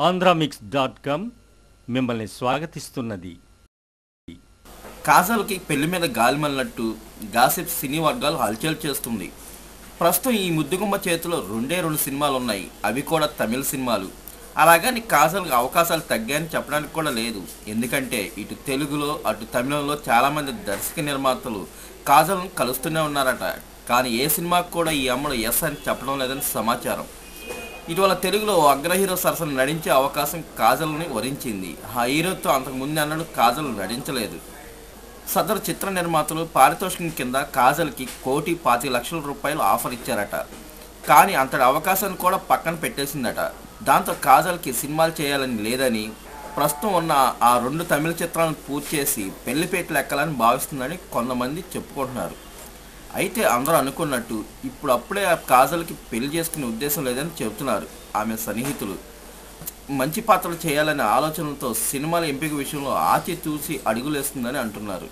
ఆంధ్రామిక్స్.com మిమ్మల్ని స్వాగతిస్తున్నది. కాజల్కి పెళ్లి మీద గాలిమల్లట్టు గాసిప్ సినీ వర్గాలు హల్చల్ చేస్తుంది. ప్రస్తుతం ఈ ముద్దుగుమ్మ చేతిలో రెండు సినిమాలు ఉన్నాయి, అవి కూడా తమిళ సినిమాలు. అలాగని కాజల్కి అవకాశాలు తగ్గాయని చెప్పడానికి కూడా లేదు. ఎందుకంటే ఇటు తెలుగులో అటు తమిళంలో చాలామంది దర్శక నిర్మాతలు కాజల్ను కలుస్తూనే ఉన్నారట. కానీ ఏ సినిమాకు కూడా ఈ అమ్మడు ఎస్ అని చెప్పడం లేదని సమాచారం. ఇటీవల తెలుగులో ఓ అగ్ర హీరో సరసన నటించే అవకాశం కాజల్ని వరించింది. ఆ హీరోతో అంతకుముందు అన్నాడు కాజల్ నటించలేదు. సదరు చిత్ర నిర్మాతలు పారితోషికం కింద కాజల్కి ₹1,25,00,000 ఆఫర్ ఇచ్చారట. కానీ అంతటి అవకాశాన్ని కూడా పక్కన పెట్టేసిందట. దాంతో కాజల్కి సినిమాలు చేయాలని లేదని, ప్రస్తుతం ఉన్న ఆ 2 తమిళ చిత్రాలను పూర్తి చేసి పెళ్లిపేటలు ఎక్కాలని భావిస్తుందని కొంతమంది చెప్పుకుంటున్నారు. అయితే అందరూ అనుకున్నట్టు అప్పుడే కాజల్కి పెళ్లి చేసుకునే ఉద్దేశం లేదని చెబుతున్నారు ఆమె సన్నిహితులు. మంచి పాత్రలు చేయాలనే ఆలోచనలతో సినిమాల ఎంపిక విషయంలో ఆచితూచి అడుగులేస్తుందని అంటున్నారు.